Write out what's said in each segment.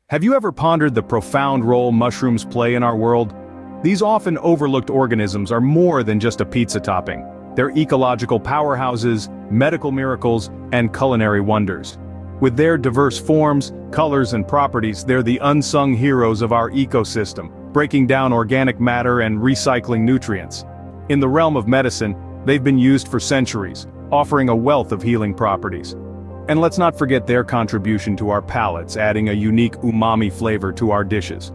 Have you ever pondered the profound role mushrooms play in our world? These often overlooked organisms are more than just a pizza topping. They're ecological powerhouses, medical miracles, and culinary wonders. With their diverse forms, colors, and properties, they're the unsung heroes of our ecosystem, breaking down organic matter and recycling nutrients. In the realm of medicine, they've been used for centuries, offering a wealth of healing properties. And let's not forget their contribution to our palates, adding a unique umami flavor to our dishes.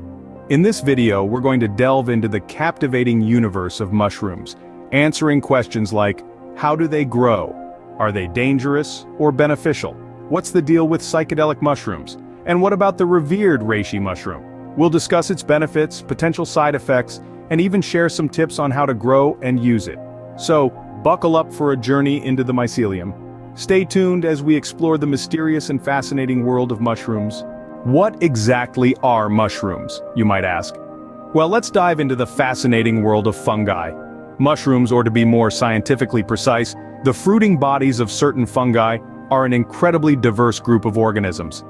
In this video, we're going to delve into the captivating universe of mushrooms, answering questions like, how do they grow? Are they dangerous or beneficial? What's the deal with psychedelic mushrooms? And what about the revered reishi mushroom? We'll discuss its benefits, potential side effects, and even share some tips on how to grow and use it. So, buckle up for a journey into the mycelium. Stay tuned as we explore the mysterious and fascinating world of mushrooms. What exactly are mushrooms, you might ask? Well, let's dive into the fascinating world of fungi. Mushrooms, or to be more scientifically precise, the fruiting bodies of certain fungi, are an incredibly diverse group of organisms.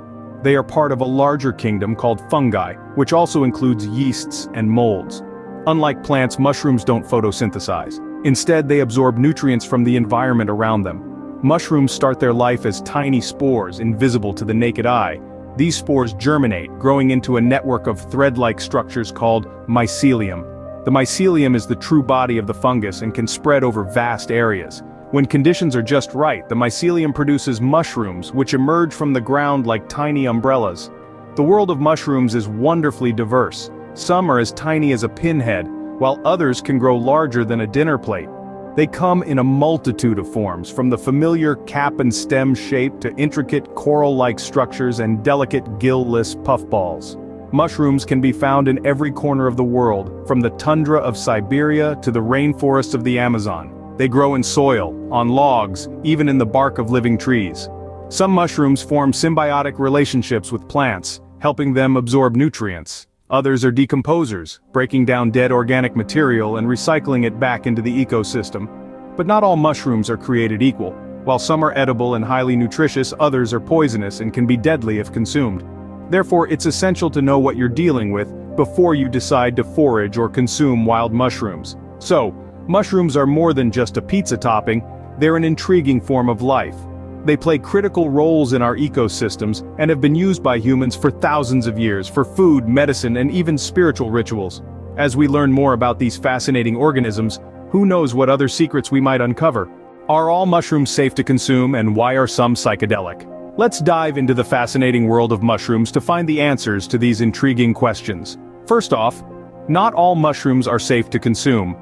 They are part of a larger kingdom called fungi, which also includes yeasts and molds. Unlike plants, mushrooms don't photosynthesize. Instead, they absorb nutrients from the environment around them. Mushrooms start their life as tiny spores, invisible to the naked eye. These spores germinate, growing into a network of thread-like structures called mycelium. The mycelium is the true body of the fungus and can spread over vast areas. When conditions are just right, the mycelium produces mushrooms, which emerge from the ground like tiny umbrellas. The world of mushrooms is wonderfully diverse. Some are as tiny as a pinhead, while others can grow larger than a dinner plate. They come in a multitude of forms, from the familiar cap and stem shape to intricate coral-like structures and delicate gill-less puffballs. Mushrooms can be found in every corner of the world, from the tundra of Siberia to the rainforests of the Amazon. They grow in soil, on logs, even in the bark of living trees. Some mushrooms form symbiotic relationships with plants, helping them absorb nutrients. Others are decomposers, breaking down dead organic material and recycling it back into the ecosystem. But not all mushrooms are created equal. While some are edible and highly nutritious, others are poisonous and can be deadly if consumed. Therefore, it's essential to know what you're dealing with before you decide to forage or consume wild mushrooms. So, mushrooms are more than just a pizza topping, they're an intriguing form of life. They play critical roles in our ecosystems and have been used by humans for thousands of years for food, medicine, and even spiritual rituals. As we learn more about these fascinating organisms, who knows what other secrets we might uncover? Are all mushrooms safe to consume, and why are some psychedelic? Let's dive into the fascinating world of mushrooms to find the answers to these intriguing questions. First off, not all mushrooms are safe to consume.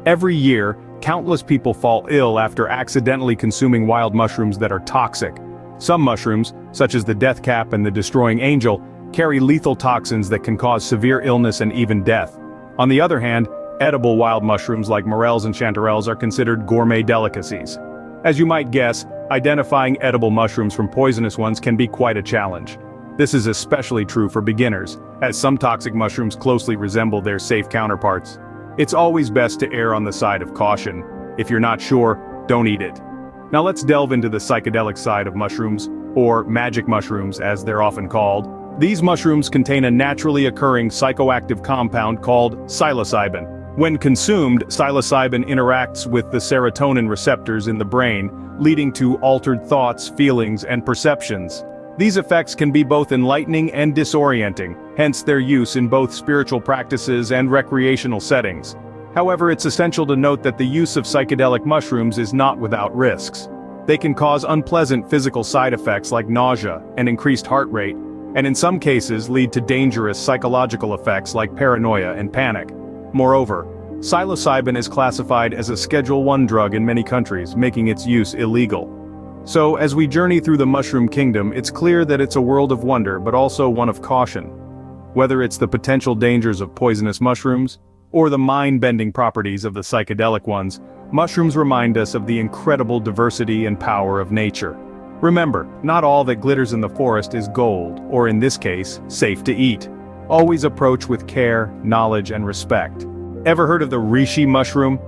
Every year, countless people fall ill after accidentally consuming wild mushrooms that are toxic. Some mushrooms, such as the death cap and the destroying angel, carry lethal toxins that can cause severe illness and even death. On the other hand, edible wild mushrooms like morels and chanterelles are considered gourmet delicacies. As you might guess, identifying edible mushrooms from poisonous ones can be quite a challenge. This is especially true for beginners, as some toxic mushrooms closely resemble their safe counterparts. It's always best to err on the side of caution. If you're not sure, don't eat it. Now let's delve into the psychedelic side of mushrooms, or magic mushrooms as they're often called. These mushrooms contain a naturally occurring psychoactive compound called psilocybin. When consumed, psilocybin interacts with the serotonin receptors in the brain, leading to altered thoughts, feelings, and perceptions. These effects can be both enlightening and disorienting, hence their use in both spiritual practices and recreational settings. However, it's essential to note that the use of psychedelic mushrooms is not without risks. They can cause unpleasant physical side effects like nausea and increased heart rate, and in some cases lead to dangerous psychological effects like paranoia and panic. Moreover, psilocybin is classified as a Schedule I drug in many countries, making its use illegal. So, as we journey through the mushroom kingdom, it's clear that it's a world of wonder but also one of caution. Whether it's the potential dangers of poisonous mushrooms, or the mind-bending properties of the psychedelic ones, mushrooms remind us of the incredible diversity and power of nature. Remember, not all that glitters in the forest is gold, or in this case, safe to eat. Always approach with care, knowledge, and respect. Ever heard of the Reishi mushroom?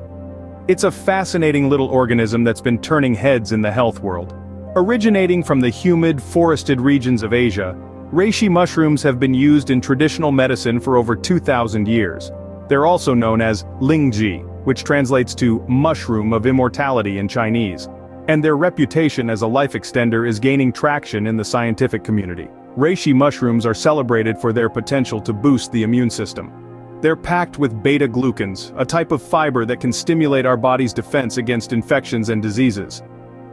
It's a fascinating little organism that's been turning heads in the health world. Originating from the humid, forested regions of Asia, Reishi mushrooms have been used in traditional medicine for over 2,000 years. They're also known as lingji, which translates to mushroom of immortality in Chinese. And their reputation as a life extender is gaining traction in the scientific community. Reishi mushrooms are celebrated for their potential to boost the immune system. They're packed with beta-glucans, a type of fiber that can stimulate our body's defense against infections and diseases.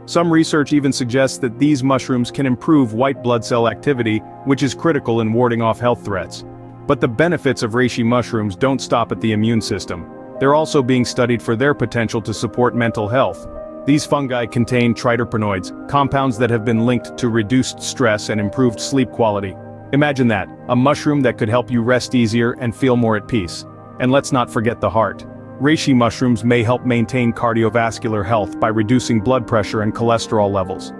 Some research even suggests that these mushrooms can improve white blood cell activity, which is critical in warding off health threats. But the benefits of reishi mushrooms don't stop at the immune system. They're also being studied for their potential to support mental health. These fungi contain triterpenoids, compounds that have been linked to reduced stress and improved sleep quality. Imagine that, a mushroom that could help you rest easier and feel more at peace. And let's not forget the heart. Reishi mushrooms may help maintain cardiovascular health by reducing blood pressure and cholesterol levels.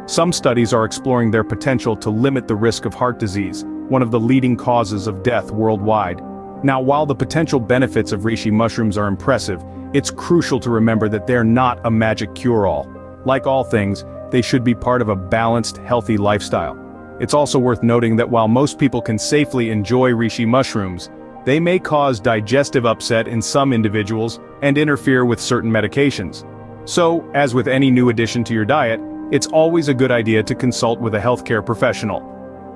Some studies are exploring their potential to limit the risk of heart disease, one of the leading causes of death worldwide. Now, while the potential benefits of reishi mushrooms are impressive, it's crucial to remember that they're not a magic cure-all. Like all things, they should be part of a balanced, healthy lifestyle. It's also worth noting that while most people can safely enjoy reishi mushrooms, they may cause digestive upset in some individuals and interfere with certain medications. So, as with any new addition to your diet, it's always a good idea to consult with a healthcare professional.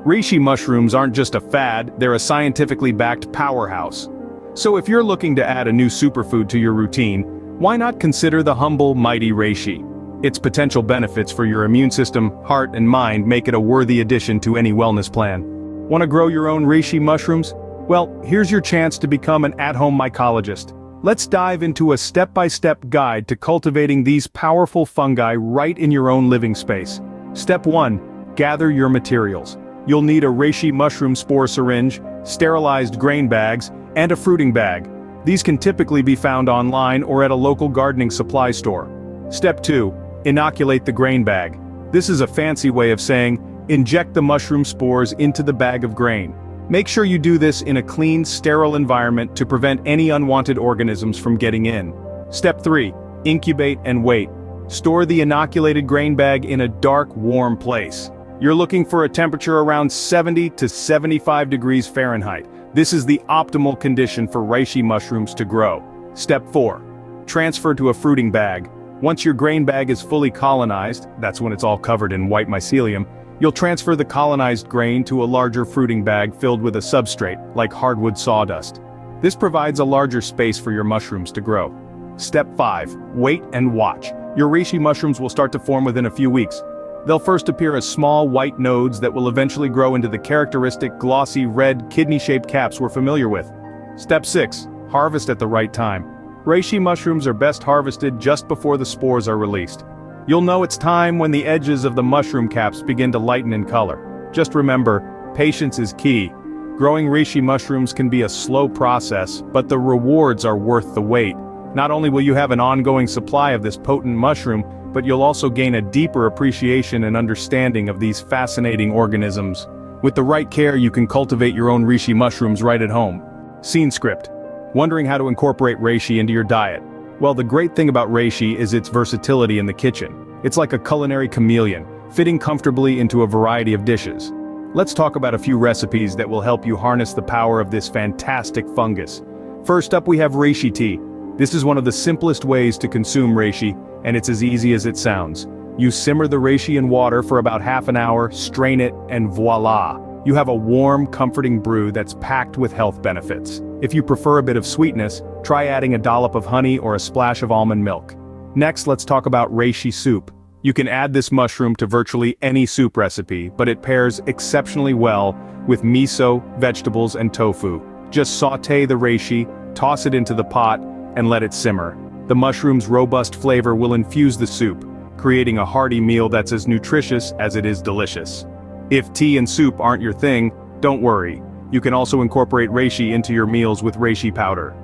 Reishi mushrooms aren't just a fad, they're a scientifically backed powerhouse. So if you're looking to add a new superfood to your routine, why not consider the humble, mighty reishi? Its potential benefits for your immune system, heart, and mind make it a worthy addition to any wellness plan. Want to grow your own reishi mushrooms? Well, here's your chance to become an at-home mycologist. Let's dive into a step-by-step guide to cultivating these powerful fungi right in your own living space. Step 1. Gather your materials. You'll need a reishi mushroom spore syringe, sterilized grain bags, and a fruiting bag. These can typically be found online or at a local gardening supply store. Step 2. Inoculate the grain bag. This is a fancy way of saying, inject the mushroom spores into the bag of grain. Make sure you do this in a clean, sterile environment to prevent any unwanted organisms from getting in. Step 3. Incubate and wait. Store the inoculated grain bag in a dark, warm place. You're looking for a temperature around 70 to 75 degrees Fahrenheit. This is the optimal condition for reishi mushrooms to grow. Step 4. Transfer to a fruiting bag. Once your grain bag is fully colonized, that's when it's all covered in white mycelium, you'll transfer the colonized grain to a larger fruiting bag filled with a substrate, like hardwood sawdust. This provides a larger space for your mushrooms to grow. Step 5. Wait and watch. Your reishi mushrooms will start to form within a few weeks. They'll first appear as small white nodes that will eventually grow into the characteristic glossy red kidney-shaped caps we're familiar with. Step 6. Harvest at the right time. Reishi mushrooms are best harvested just before the spores are released. You'll know it's time when the edges of the mushroom caps begin to lighten in color. Just remember, patience is key. Growing reishi mushrooms can be a slow process, but the rewards are worth the wait. Not only will you have an ongoing supply of this potent mushroom, but you'll also gain a deeper appreciation and understanding of these fascinating organisms. With the right care, you can cultivate your own reishi mushrooms right at home. Scene script. Wondering how to incorporate reishi into your diet? Well, the great thing about reishi is its versatility in the kitchen. It's like a culinary chameleon, fitting comfortably into a variety of dishes. Let's talk about a few recipes that will help you harness the power of this fantastic fungus. First up, we have reishi tea. This is one of the simplest ways to consume reishi, and it's as easy as it sounds. You simmer the reishi in water for about half an hour, strain it, and voila! You have a warm, comforting brew that's packed with health benefits. If you prefer a bit of sweetness, try adding a dollop of honey or a splash of almond milk. Next, let's talk about reishi soup. You can add this mushroom to virtually any soup recipe, but it pairs exceptionally well with miso, vegetables, and tofu. Just sauté the reishi, toss it into the pot, and let it simmer. The mushroom's robust flavor will infuse the soup, creating a hearty meal that's as nutritious as it is delicious. If tea and soup aren't your thing, don't worry. You can also incorporate reishi into your meals with reishi powder.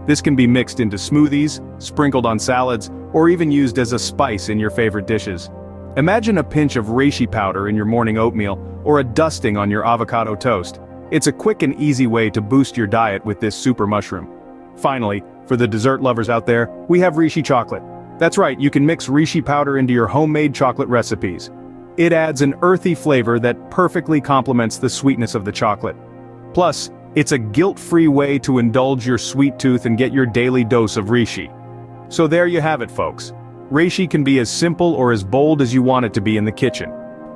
This can be mixed into smoothies, sprinkled on salads, or even used as a spice in your favorite dishes. Imagine a pinch of reishi powder in your morning oatmeal, or a dusting on your avocado toast. It's a quick and easy way to boost your diet with this super mushroom. Finally, for the dessert lovers out there, we have reishi chocolate. That's right, you can mix reishi powder into your homemade chocolate recipes. It adds an earthy flavor that perfectly complements the sweetness of the chocolate. Plus, it's a guilt-free way to indulge your sweet tooth and get your daily dose of reishi. So there you have it, folks. Reishi can be as simple or as bold as you want it to be in the kitchen.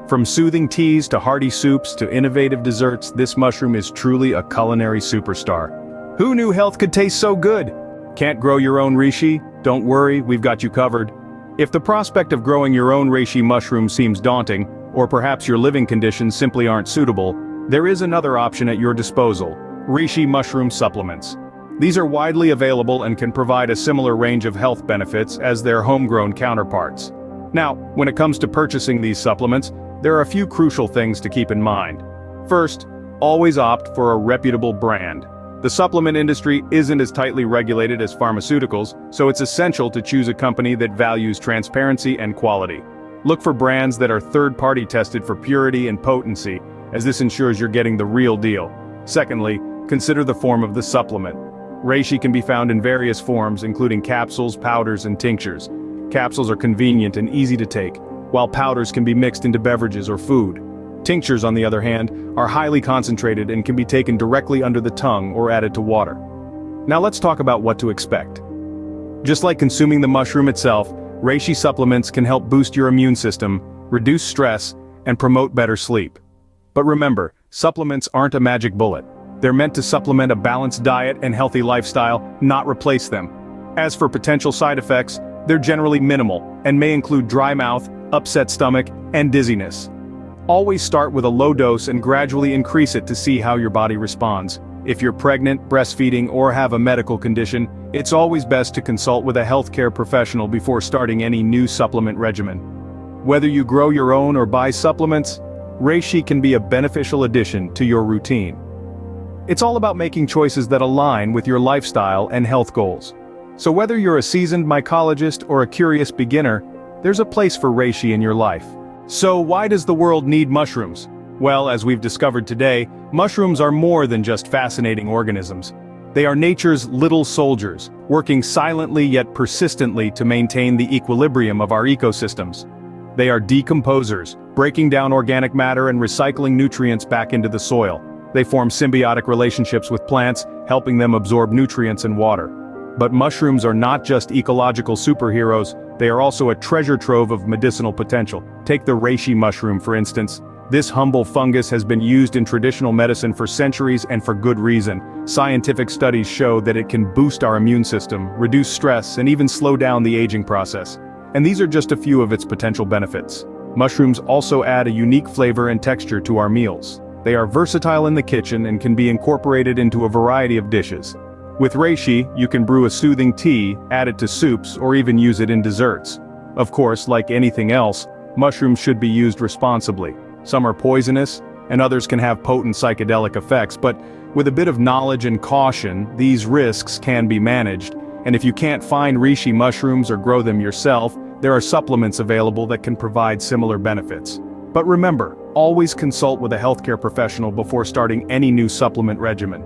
From soothing teas to hearty soups to innovative desserts, this mushroom is truly a culinary superstar. Who knew health could taste so good? Can't grow your own reishi? Don't worry, we've got you covered. If the prospect of growing your own reishi mushroom seems daunting, or perhaps your living conditions simply aren't suitable, there is another option at your disposal: reishi mushroom supplements. These are widely available and can provide a similar range of health benefits as their homegrown counterparts. Now, when it comes to purchasing these supplements, there are a few crucial things to keep in mind. First, always opt for a reputable brand. The supplement industry isn't as tightly regulated as pharmaceuticals, so it's essential to choose a company that values transparency and quality. Look for brands that are third-party tested for purity and potency, as this ensures you're getting the real deal. Secondly, consider the form of the supplement. Reishi can be found in various forms, including capsules, powders, and tinctures. Capsules are convenient and easy to take, while powders can be mixed into beverages or food. Tinctures, on the other hand, are highly concentrated and can be taken directly under the tongue or added to water. Now let's talk about what to expect. Just like consuming the mushroom itself, reishi supplements can help boost your immune system, reduce stress, and promote better sleep. But remember, supplements aren't a magic bullet. They're meant to supplement a balanced diet and healthy lifestyle, not replace them. As for potential side effects, they're generally minimal and may include dry mouth, upset stomach, and dizziness. Always start with a low dose and gradually increase it to see how your body responds. If you're pregnant, breastfeeding, or have a medical condition, it's always best to consult with a healthcare professional before starting any new supplement regimen. Whether you grow your own or buy supplements, reishi can be a beneficial addition to your routine. It's all about making choices that align with your lifestyle and health goals. So whether you're a seasoned mycologist or a curious beginner, there's a place for reishi in your life. So why does the world need mushrooms? Well, as we've discovered today, mushrooms are more than just fascinating organisms. They are nature's little soldiers, working silently yet persistently to maintain the equilibrium of our ecosystems. They are decomposers, breaking down organic matter and recycling nutrients back into the soil. They form symbiotic relationships with plants, helping them absorb nutrients and water. But mushrooms are not just ecological superheroes, they are also a treasure trove of medicinal potential. Take the reishi mushroom, for instance. This humble fungus has been used in traditional medicine for centuries, and for good reason. Scientific studies show that it can boost our immune system, reduce stress, and even slow down the aging process. And these are just a few of its potential benefits. Mushrooms also add a unique flavor and texture to our meals. They are versatile in the kitchen and can be incorporated into a variety of dishes. With reishi, you can brew a soothing tea, add it to soups, or even use it in desserts. Of course, like anything else, mushrooms should be used responsibly. Some are poisonous, and others can have potent psychedelic effects, but with a bit of knowledge and caution, these risks can be managed. And if you can't find reishi mushrooms or grow them yourself, there are supplements available that can provide similar benefits. But remember, always consult with a healthcare professional before starting any new supplement regimen.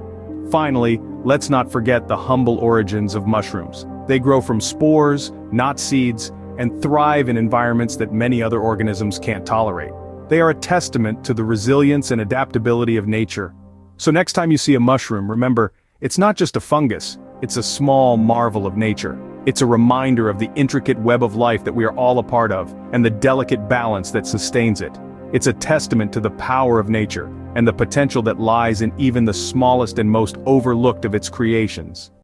Finally, let's not forget the humble origins of mushrooms. They grow from spores, not seeds, and thrive in environments that many other organisms can't tolerate. They are a testament to the resilience and adaptability of nature. So next time you see a mushroom, remember, it's not just a fungus, it's a small marvel of nature. It's a reminder of the intricate web of life that we are all a part of, and the delicate balance that sustains it. It's a testament to the power of nature, and the potential that lies in even the smallest and most overlooked of its creations.